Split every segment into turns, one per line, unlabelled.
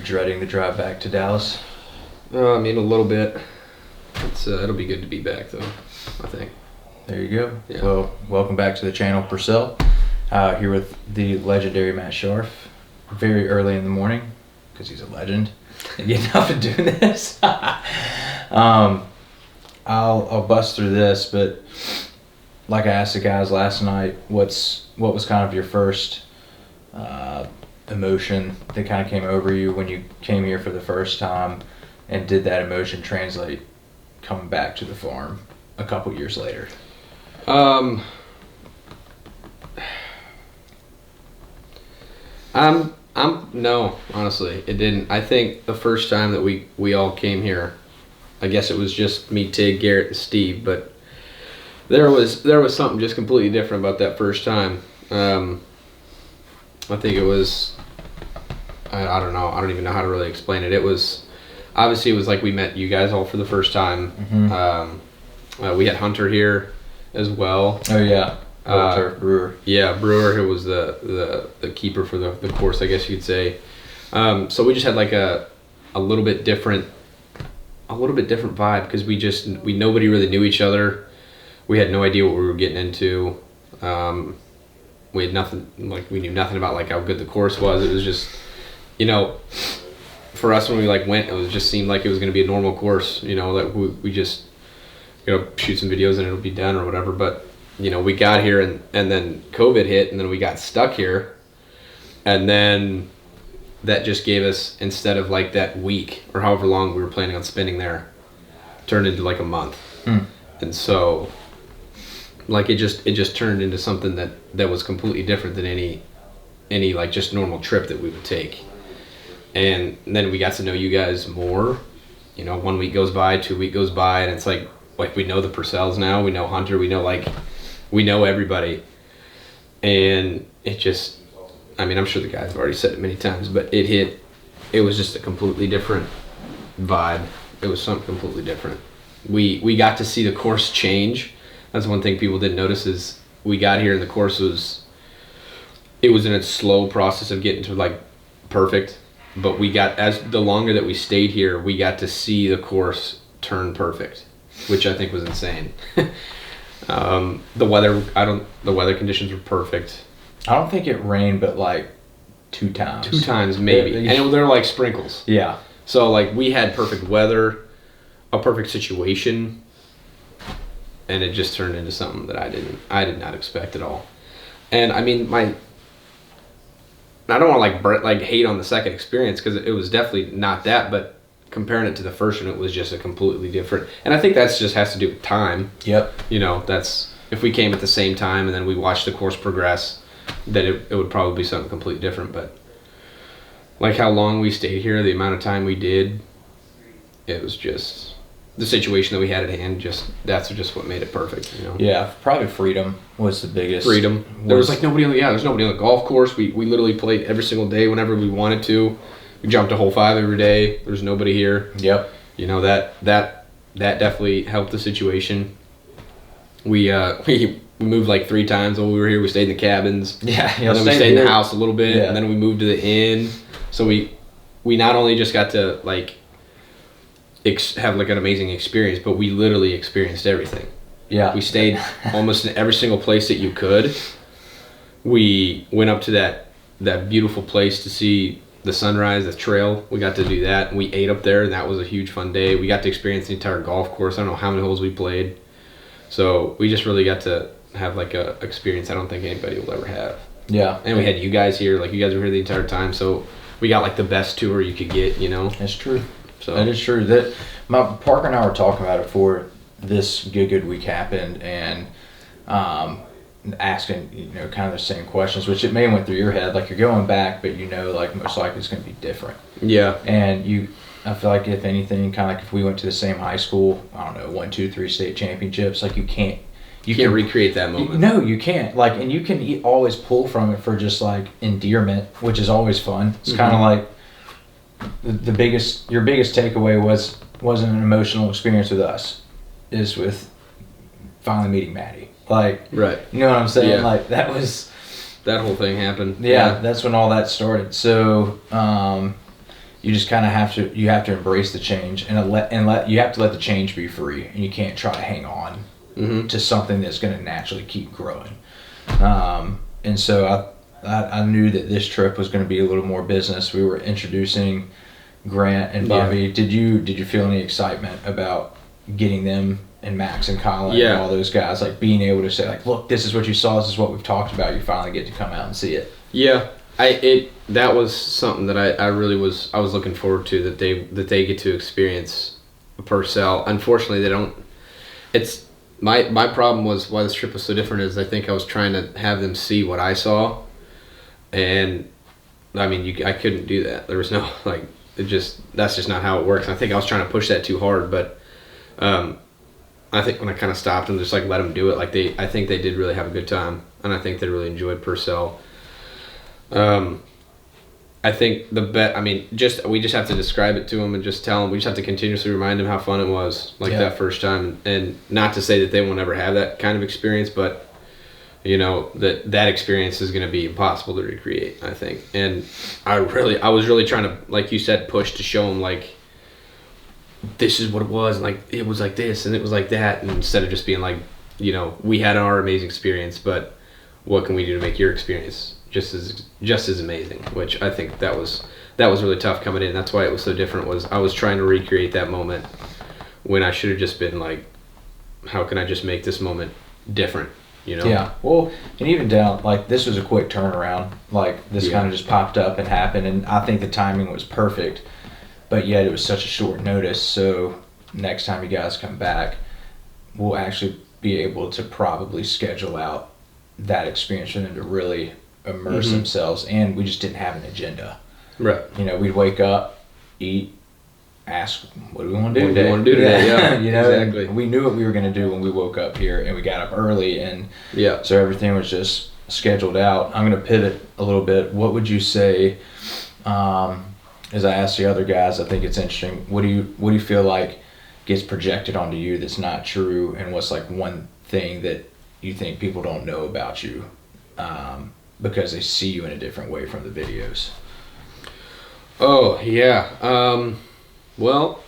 dreading the drive back to Dallas?
I mean, a little bit. It'll be good to be back, though, I think.
There you go.
Yeah.
Well, welcome back to the channel, Pursell. Here with the legendary Matt Scharff. Very early in the morning, because he's a legend. And getting up and doing this. I'll bust through this, but like I asked the guys last night, what was kind of your first emotion that kind of came over you when you came here for the first time, and did that emotion translate coming back to the farm a couple years later?
No, honestly, it didn't. I think the first time that we all came here, I guess it was just me, Tig, Garrett, and Steve, but there was something just completely different about that first time. I think it was, I don't know, I don't even know how to really explain it. It was like we met you guys all for the first time.
Mm-hmm.
We had Hunter here as well.
Oh yeah. Brewer.
Yeah, Brewer, who was the keeper for the course, I guess you could say. So we just had like a little bit different vibe, because nobody really knew each other. We had no idea what we were getting into. We had nothing, like we knew nothing about like how good the course was. It was just, for us when we like went, it just seemed like it was going to be a normal course. That we just shoot some videos and it'll be done or whatever. But we got here and then COVID hit, and then we got stuck here, and then that just gave us, instead of like that week or however long we were planning on spending there, turned into like a month. And so like it just turned into something that was completely different than any like just normal trip that we would take. And then we got to know you guys more. 1 week goes by, 2 weeks goes by, and it's like we know the Purcells now, we know Hunter, we know everybody. And it just, I mean, I'm sure the guys have already said it many times, but it was just a completely different vibe. It was something completely different. We got to see the course change. That's one thing people didn't notice, is we got here and the course was in its slow process of getting to like perfect. But as the longer that we stayed here, we got to see the course turn perfect, which I think was insane. The weather conditions were perfect.
I don't think it rained, but like 2 times.
2 times maybe, and they're like sprinkles.
Yeah.
So like we had perfect weather, a perfect situation, and it just turned into something that I did not expect at all. And I mean, I don't want to like hate on the second experience, because it was definitely not that, but comparing it to the first one, it was just a completely different. And I think that's just has to do with time.
Yep.
That's, if we came at the same time and then we watched the course progress, then it would probably be something completely different. But like how long we stayed here, the amount of time we did, it was just the situation that we had at hand. That's just what made it perfect.
Yeah, probably freedom was the biggest.
Freedom. There was like nobody on the golf course. We literally played every single day whenever we wanted to. We jumped a hole 5 every day. There was nobody here.
Yep.
That definitely helped the situation. We moved like 3 times while we were here. We stayed in the cabins.
Yeah.
And then we stayed in the house a little bit.
Yeah.
And then we moved to the inn. So we not only just got to like have like an amazing experience, but we literally experienced everything.
Yeah.
We stayed almost in every single place that you could. We went up to that beautiful place to see the sunrise, the trail. We got to do that. We ate up there, and that was a huge fun day. We got to experience the entire golf course. I don't know how many holes we played. So we just really got to have like a experience I don't think anybody will ever have.
Yeah.
And we had you guys here. Like, you guys were here the entire time. So we got like the best tour you could get,
That's true.
So
that is true. That Parker and I were talking about it before this good week happened, and asking kind of the same questions, which it may have went through your head, like you're going back, but like most likely it's going to be different.
Yeah.
And I feel like if anything, kind of like if we went to the same high school, I don't know, 1, 2, 3 state championships, like you can't
recreate that moment.
No, you can't. Like, and you can always pull from it for just like endearment, which is always fun. It's kind of like your biggest takeaway wasn't an emotional experience with us, is with finally meeting Maddie. Like,
right.
You know what I'm saying?
Yeah.
Like that whole
thing happened.
Yeah, that's when all that started. So, you just kind of have to embrace the change and you have to let the change be free, and you can't try to hang on to something that's going to naturally keep growing. And so I knew that this trip was going to be a little more business. We were introducing Grant and Bobby. Did you feel any excitement about getting them and Max and Colin and all those guys, like being able to say, like, look, this is what you saw, this is what we've talked about, you finally get to come out and see it?
Yeah, that was something that I was looking forward to, that they get to experience Pursell. Unfortunately, they don't. It's my problem was why this trip was so different is I think I was trying to have them see what I saw, and I mean I couldn't do that. There was no that's just not how it works. I think I was trying to push that too hard, but I think when I kind of stopped and just like let them do it, I think they did really have a good time, and I think they really enjoyed Pursell. I think we just have to describe it to them and just tell them. We just have to continuously remind them how fun it was, that first time, and not to say that they won't ever have that kind of experience, but that experience is going to be impossible to recreate, I think. And I was really trying to, like you said, push to show them like, this is what it was, and like it was like this and it was like that, and instead of just being like, we had our amazing experience, but what can we do to make your experience just as amazing? Which I think that was really tough coming in. That's why it was so different. Was I was trying to recreate that moment when I should have just been like, how can I just make this moment different?
Yeah. Well, and even down, like, this was a quick turnaround. Like, this kind of just popped up and happened, and I think the timing was perfect, but yet it was such a short notice. So next time you guys come back, we'll actually be able to probably schedule out that experience for them to really immerse themselves, and we just didn't have an agenda.
Right.
We'd wake up, eat, ask, what do we want to do today?
What do we want to do today? Yeah, exactly.
We knew what we were going to do when we woke up here, and we got up early, and so everything was just scheduled out. I'm going to pivot a little bit. What would you say, as I asked the other guys, I think it's interesting, what do you feel like gets projected onto you that's not true, and what's like one thing that you think people don't know about you because they see you in a different way from the videos?
Oh, yeah. Well,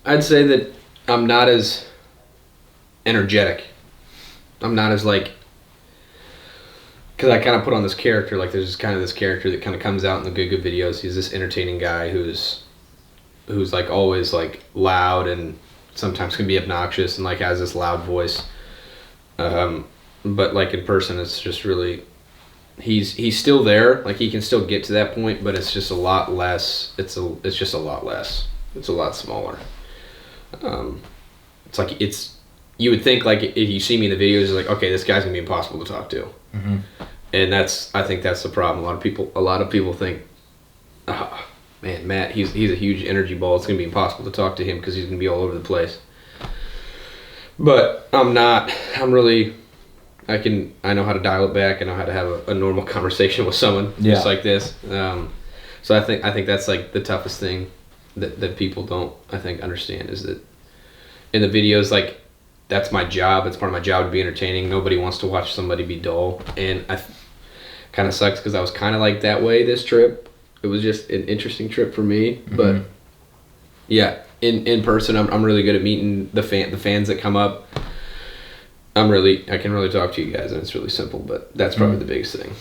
I'd say that I'm not as energetic. I'm not as like, because I kind of put on this character, like there's kind of this character that kind of comes out in the good videos. He's this entertaining guy who's like always like loud and sometimes can be obnoxious and like has this loud voice. But like in person, it's just really, he's still there. Like he can still get to that point, but it's just a lot less. It's just a lot less. It's a lot smaller. It's like you would think like if you see me in the videos, it's like, okay, this guy's gonna be impossible to talk to. And I think that's the problem. A lot of people think, oh, man, Matt, he's a huge energy ball. It's gonna be impossible to talk to him because he's gonna be all over the place. But I'm not. I'm really. I know how to dial it back. I know how to have a normal conversation with someone just like this. So I think that's like the toughest thing that people don't, I think, understand, is that in the videos, like, that's my job. It's part of my job to be entertaining. Nobody wants to watch somebody be dull. And kind of sucks because I was kind of like that way this trip. It was just an interesting trip for me. But yeah, in person, I'm really good at meeting the fans that come up. I can really talk to you guys, and it's really simple, but that's probably the biggest thing.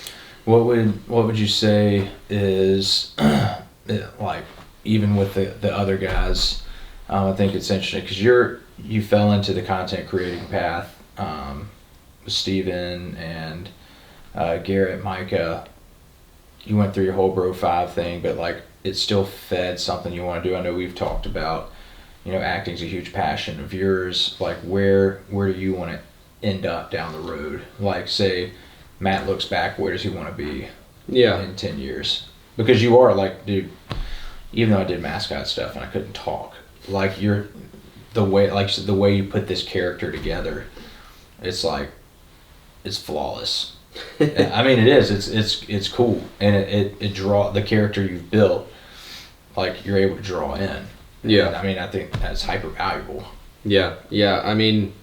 What would you say is like, even with the other guys, I think it's interesting because you fell into the content creating path with Steven and Garrett, Micah. You went through your whole Bro 5 thing, but like it still fed something you want to do. I know we've talked about, acting's a huge passion of yours. Like where do you want to end up down the road? Like, say Matt looks back, where does he want to be in 10 years? Because you are like, dude, even though I did mascot stuff and I couldn't talk, like the way you put this character together, it's like, it's flawless. I mean, it is. It's cool, and it draw the character you've built. Like you're able to draw in.
Yeah.
And, I mean, I think that's hyper valuable.
Yeah. I mean,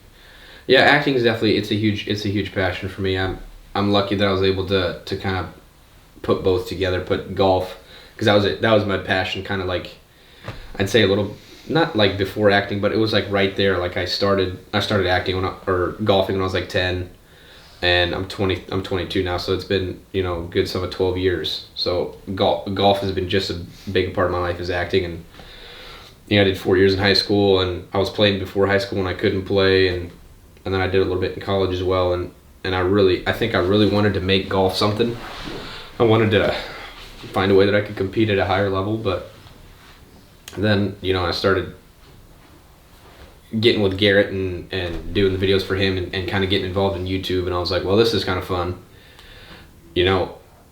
yeah, acting is definitely it's a huge passion for me. I'm lucky that I was able to kind of put both together, put golf because that was my passion, kind of like, I'd say a little, not like before acting, but it was like right there. Like I started acting or golfing when I was like 10, and I'm 22 now, so it's been, good some of 12 years. So golf has been just a big part of my life, is acting. And I did 4 years in high school, and I was playing before high school when I couldn't play, and then I did a little bit in college as well. And I think I really wanted to make golf something. I wanted to find a way that I could compete at a higher level, but then I started getting with Garrett and doing the videos for him, and kind of getting involved in YouTube, and I was like, well, this is kind of fun. You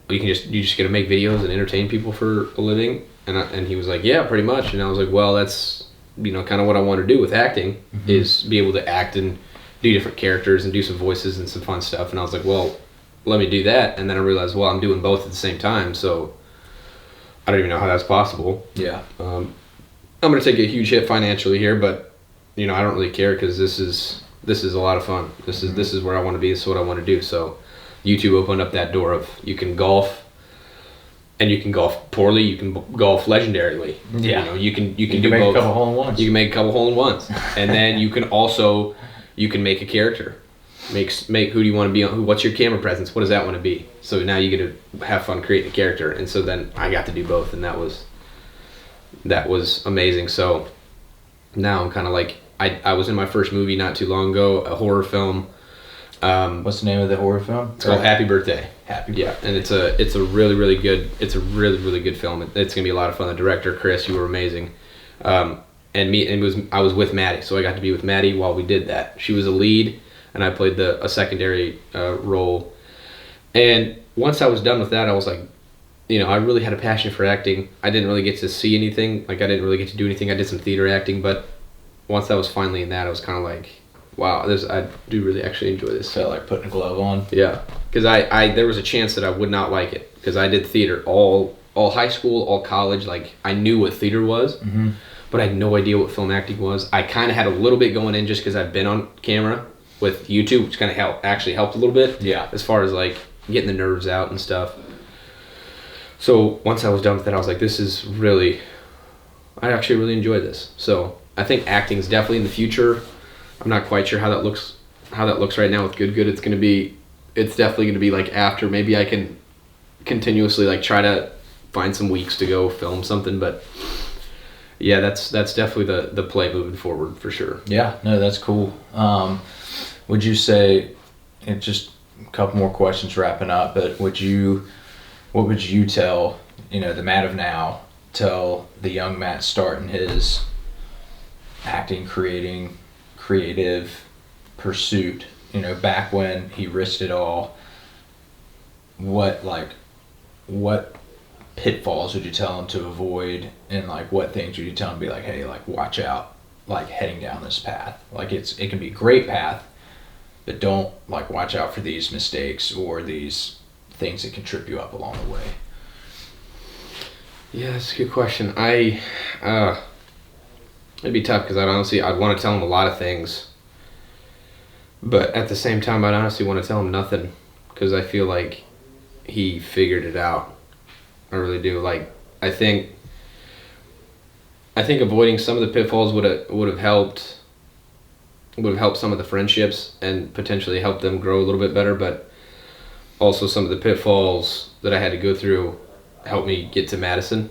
just get to make videos and entertain people for a living. And he was like, yeah, pretty much. And I was like, well, that's kind of what I want to do with acting, is be able to act and do different characters and do some voices and some fun stuff. And I was like, well, let me do that. And then I realized, well, I'm doing both at the same time, so I don't even know how that's possible.
Yeah.
I'm going to take a huge hit financially here, but I don't really care, because this is a lot of fun. This is where I want to be. This is what I want to do. So YouTube opened up that door of, you can golf, and you can golf poorly. You can golf legendarily.
Yeah.
You can
You
do
can make
both.
a couple hole-in-ones.
You can make a couple hole-in-ones, and then you can make a character. Make who do you want to be on? What's your camera presence? What does that want to be? So now you get to have fun creating a character, and so then I got to do both, and that was amazing. So now I'm kind of like, I was in my first movie not too long ago, a horror film.
What's the name of the horror film?
It's called Happy Birthday.
Happy Birthday.
Yeah, and it's a really, really good film. It's gonna be a lot of fun. The director, Chris, you were amazing. I was with Maddie, so I got to be with Maddie while we did that. She was a lead, and I played a secondary role. And once I was done with that, I was like, I really had a passion for acting. I didn't really get to see anything. Like, I didn't really get to do anything. I did some theater acting, but once I was finally in that, I was kind of like, wow, I do really actually enjoy this.
Felt like putting a glove on.
Yeah, because there was a chance that I would not like it, because I did theater all high school, all college. Like, I knew what theater was, but I had no idea what film acting was. I kind of had a little bit going in just because I've been on camera with YouTube, which kind of helped a little bit.
Yeah.
As far as like getting the nerves out and stuff. So once I was done with that, I was like, I actually really enjoy this. So I think acting is definitely in the future. I'm not quite sure how that looks right now with Good. It's definitely going to be like after. Maybe I can continuously like try to find some weeks to go film something, but yeah, that's definitely the play moving forward for sure.
Yeah, no, that's cool. Would you say, and just a couple more questions wrapping up, but what would you tell, the Matt of now, tell the young Matt starting his acting, creative pursuit, back when he risked it all? What pitfalls would you tell him to avoid, and like what things would you tell him to be like, hey, like watch out, like heading down this path? Like it can be a great path, but don't like watch out for these mistakes or these things that can trip you up along the way.
Yeah, that's a good question. It'd be tough, because I'd want to tell him a lot of things, but at the same time I'd honestly want to tell him nothing, because I feel like he figured it out. I really do. Like, I think avoiding some of the pitfalls would have helped some of the friendships and potentially help them grow a little bit better, but also some of the pitfalls that I had to go through helped me get to Madison,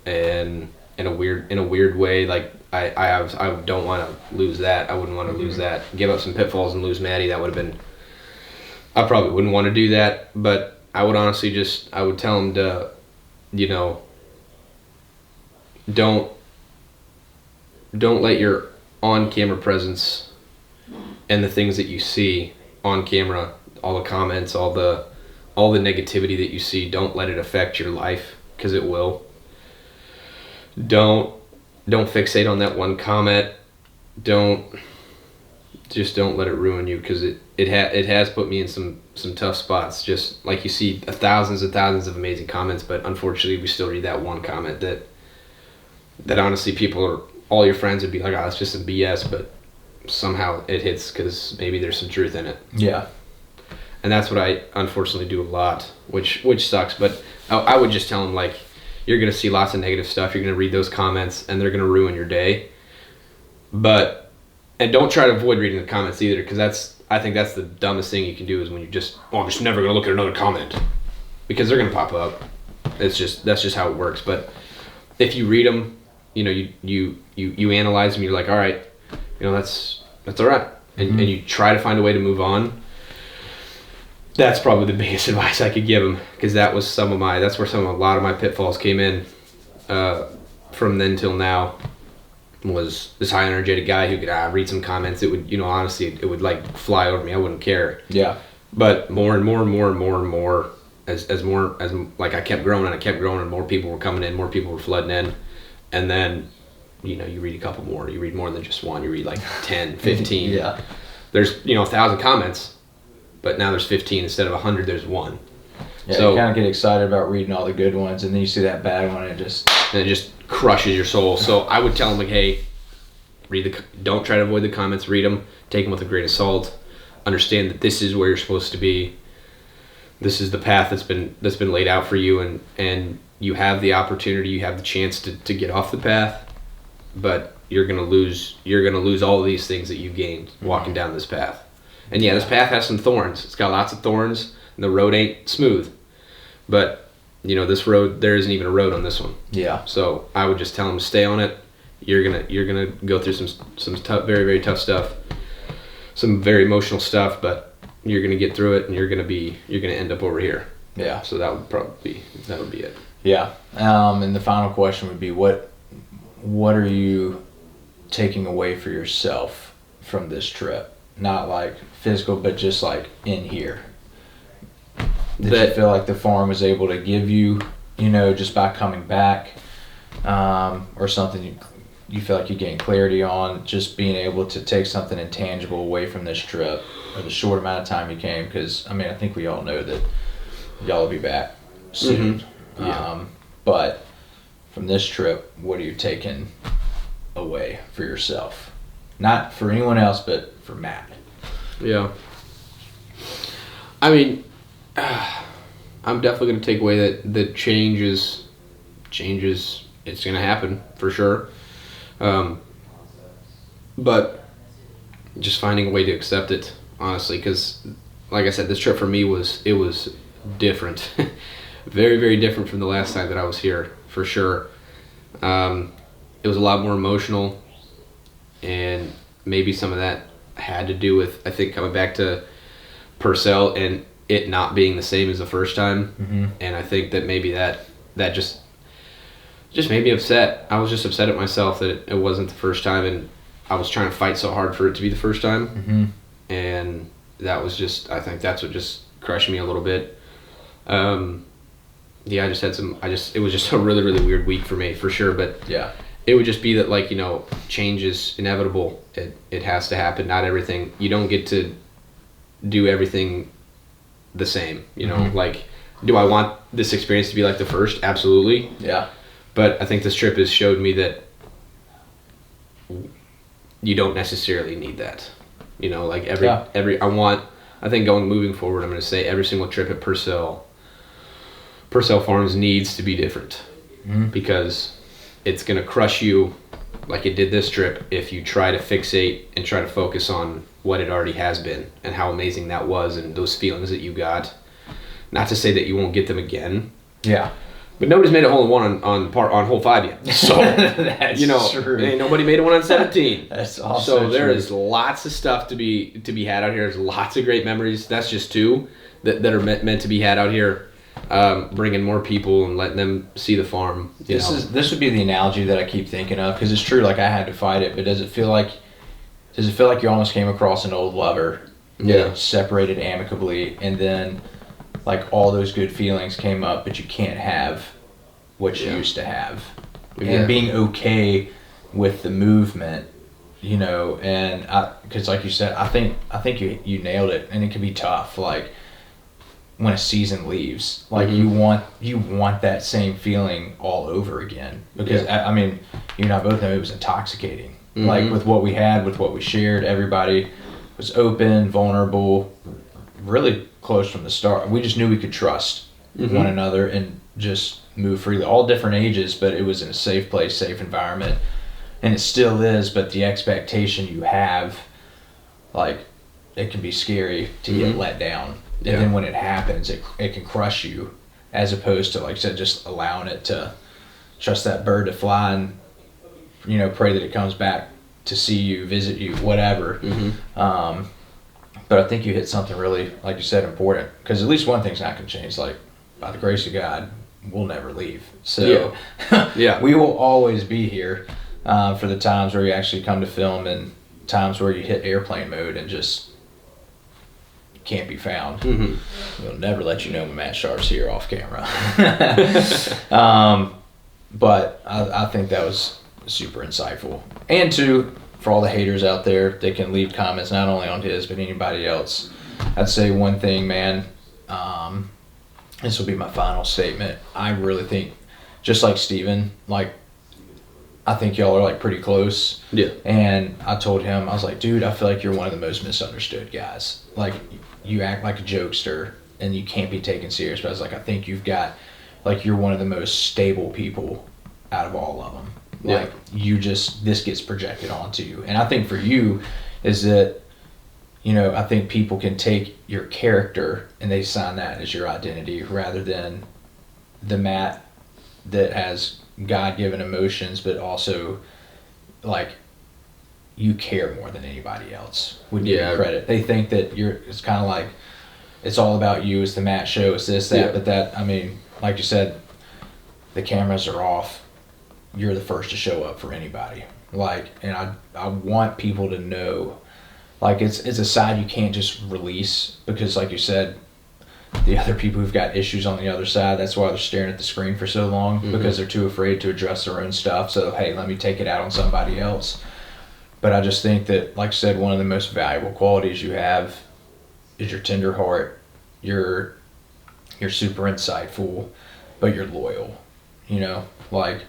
and in a weird way, like I don't want to lose that. I wouldn't want to lose that. Give up some pitfalls and lose Maddie. That would have been. I probably wouldn't want to do that, but I would honestly I would tell him to, don't let your on-camera presence and the things that you see on camera, all the comments, all the negativity that you see, don't let it affect your life, because it will. Don't fixate on that one comment. Don't let it ruin you, because it has put me in some tough spots. Just like you see thousands and thousands of amazing comments, but unfortunately we still read that one comment that honestly all your friends would be like, oh, it's just some BS, but somehow it hits because maybe there's some truth in it.
Yeah.
And that's what I unfortunately do a lot, which sucks. But I would just tell him, like, you're going to see lots of negative stuff. You're going to read those comments, and they're going to ruin your day. And don't try to avoid reading the comments either, because I think that's the dumbest thing you can do is when you just, I'm just never going to look at another comment, because they're going to pop up. That's just how it works. But if you read them, you analyze them. You're like, all right, that's all right, and you try to find a way to move on. That's probably the biggest advice I could give them, because that's where a lot of my pitfalls came in from then till now. Was this high energetic guy who could read some comments. It would, honestly, it would like fly over me. I wouldn't care.
Yeah.
But more and more and more and more and more, as I kept growing and more people were coming in, more people were flooding in, and then, you read a couple more. You read more than just one. You read like 10, 15.
Yeah.
There's 1,000 comments, but now there's 15 instead of 100. There's one.
Yeah,
so
you kind of get excited about reading all the good ones, and then you see that bad one, and it just
crushes your soul. So I would tell them, like, hey, don't try to avoid the comments. Read them. Take them with a grain of salt. Understand that this is where you're supposed to be. This is the path that's been laid out for you, and you have the opportunity, you have the chance to get off the path, but you're gonna lose all of these things that you gained walking down this path. And this path has some thorns. It's got lots of thorns, and the road ain't smooth. But this road, there isn't even a road on this one.
Yeah.
So I would just tell them to stay on it. You're gonna go through some tough, very, very tough stuff, some very emotional stuff, but you're gonna get through it, and you're gonna end up over here.
Yeah.
So that would be it.
Yeah. And the final question would be, what are you taking away for yourself from this trip? Not like physical, but just like in here. Did you feel like the farm was able to give you, just by coming back, or something you feel like you gained clarity on, just being able to take something intangible away from this trip, or the short amount of time you came? Because, I think we all know that y'all will be back soon.
Mm-hmm. Yeah.
But from this trip, what are you taking away for yourself? Not for anyone else, but for Matt.
Yeah. I'm definitely going to take away that changes. It's going to happen for sure. But just finding a way to accept it, honestly, because, like I said, this trip for me was different, very, very different from the last time that I was here, for sure. It was a lot more emotional, and maybe some of that had to do with, I think, coming back to Pursell and it not being the same as the first time.
Mm-hmm.
And I think that maybe that just made me upset. I was just upset at myself that it wasn't the first time, and I was trying to fight so hard for it to be the first time.
Mm-hmm.
And that was just, I think that's what just crushed me a little bit. It was just a really, really weird week for me, for sure. But
yeah,
it would just be that, like, change is inevitable. It has to happen. Not everything, you don't get to do everything the same,
Mm-hmm.
Like, do I want this experience to be like the first? Absolutely.
Yeah.
But I think this trip has showed me that you don't necessarily need that. Like I think moving forward, I'm going to say every single trip at Pursell Farms needs to be different.
Mm-hmm.
Because it's going to crush you like it did this trip if you try to fixate and try to focus on what it already has been and how amazing that was and those feelings that you got. Not to say that you won't get them again.
Yeah.
But nobody's made a hole in one on hole 5 yet. So
that's true.
Ain't nobody made a one on 17.
That's also
so there
true.
is lots of stuff to be had out here. There's lots of great memories. That's just 2 that are meant to be had out here. Bringing more people and letting them see the farm.
This would be the analogy that I keep thinking of, because it's true. Like, I had to fight it, but does it feel like you almost came across an old lover?
Yeah.
Separated amicably, and then like all those good feelings came up, but you can't have what you used to have.
Exactly.
And being okay with the movement, and because like you said, I think you nailed it, and it can be tough. Like, when a season leaves, like
Mm-hmm.
you want that same feeling all over again, because you and I both know it was intoxicating.
Mm-hmm.
Like, with what we had, with what we shared, everybody was open, vulnerable, really close from the start. We just knew we could trust
Mm-hmm.
one another, and just move freely, all different ages, but it was in a safe place, safe environment, and it still is. But the expectation you have, like, it can be scary to get let down, and then when it happens, it can crush you, as opposed to, like I said, just allowing it to trust that bird to fly and, you know, pray that it comes back to see you, visit you, whatever. But I think you hit something really, like you said, important, because at least one thing's not going to change. Like, by the grace of God, we'll never leave. So we will always be here for the times where you actually come to film, and times where you hit airplane mode and just can't be found. We'll never let you know when Matt Scharff's here off camera. But I think that was super insightful. And two, for all the haters out there, they can leave comments not only on his but anybody else. I'd say one thing, man. This will be my final statement. I really think, just like Steven, like, I think y'all are like pretty close.
Yeah.
And I told him, I was like, dude, I feel like you're one of the most misunderstood guys. Like, you act like a jokester and you can't be taken serious. But I was like, I think you've got, like, you're one of the most stable people out of all of them. Like, you just, this gets projected onto you. And I think for you is that, you know, I think people can take your character and they sign that as your identity, rather than the Matt that has God-given emotions, but also, like, you care more than anybody else would give you credit. They think that it's kind of like, it's all about you, it's the Matt show, it's this, that, but that, I mean, like you said, the cameras are off. You're the first to show up for anybody. Like, and I want people to know, like, it's a side you can't just release, because, like you said, the other people who've got issues on the other side, that's why they're staring at the screen for so long, because they're too afraid to address their own stuff. So, hey, let me take it out on somebody else. But I just think that, like I said, one of the most valuable qualities you have is your tender heart. You're super insightful, but you're loyal. You know, like,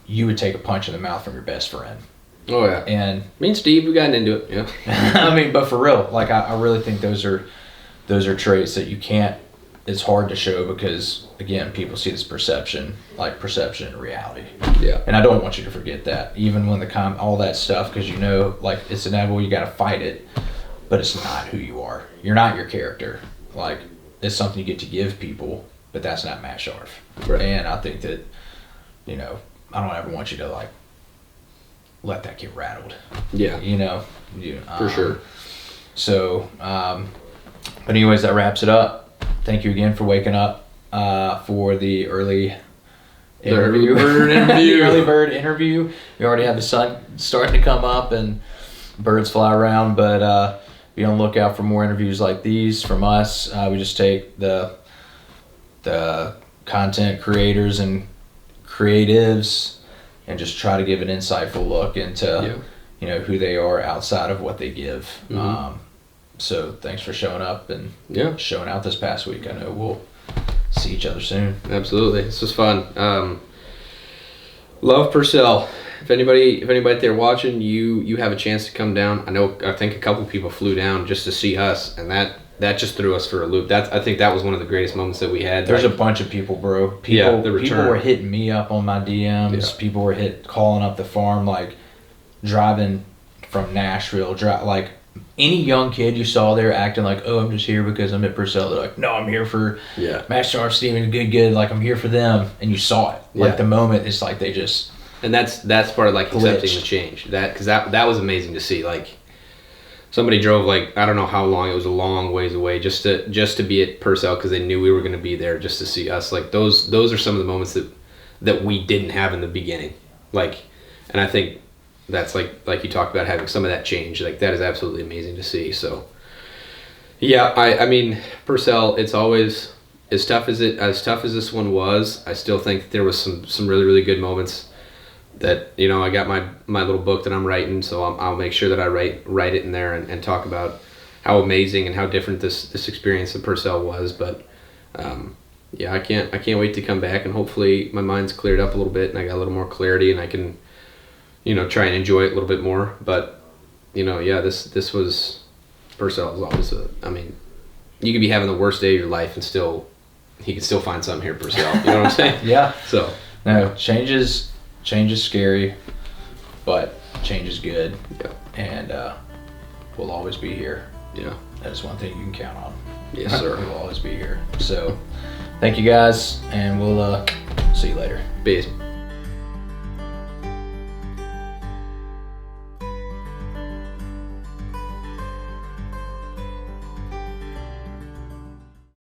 you would take a punch in the mouth from your best friend.
Oh yeah.
And
me and Steve, we got into it. Yeah.
I mean, but for real, like, I really think those are traits that you can't, it's hard to show, because, again, people see this perception and reality.
Yeah.
And I don't want you to forget that, even when all that stuff, because, you know, like, it's inevitable, you got to fight it, but it's not who you are. You're not your character. Like, it's something you get to give people, but that's not Matt Scharff.
Right.
And I think that, you know, I don't ever want you to, like, let that get rattled.
Yeah.
You know?
For sure.
So, but anyways, that wraps it up. Thank you again for waking up for the early interview. The early bird interview. We already have the sun starting to come up and birds fly around, but be on the lookout for more interviews like these from us. We just take the content creators and creatives and just try to give an insightful look into you know, who they are outside of what they give. So thanks for showing up and showing out this past week. I know we'll see each other soon.
Absolutely. This was fun. Love Pursell. If anybody out there watching, you have a chance to come down. I think a couple people flew down just to see us, and that just threw us for a loop. I think that was one of the greatest moments that we had.
There's a bunch of people, bro. People were hitting me up on my DMs. Yeah. People were calling up the farm, like, driving from Nashville, like, any young kid you saw there acting like, oh, I'm just here because I'm at Pursell. They're like, no, I'm here for Matt Scharff, Steven, good. Like, I'm here for them. And you saw it. Like, the moment, it's like they just...
And that's part of, like, accepting the change. Because that was amazing to see. Like, somebody drove, like, I don't know how long. It was a long ways away just to be at Pursell because they knew we were going to be there just to see us. Like, those are some of the moments that we didn't have in the beginning. Like, and I think... that's like you talked about, having some of that change. Like, that is absolutely amazing to see. So yeah, I mean, Pursell, it's always as tough as this one was. I still think there was some really, really good moments that, you know, I got my little book that I'm writing, so I'll make sure that I write it in there and talk about how amazing and how different this experience at Pursell was. But yeah, I can't wait to come back, and hopefully my mind's cleared up a little bit and I got a little more clarity and I can, you know, try and enjoy it a little bit more. But, you know, yeah, this was, Pursell was always I mean, you could be having the worst day of your life and still he can still find something here at Pursell. You know what I'm saying?
Yeah.
So
No, change is scary, but change is good.
Yeah.
And we'll always be here.
Yeah.
That is one thing you can count on.
Yes, sir.
We'll always be here. So thank you guys, and we'll see you later.
Peace.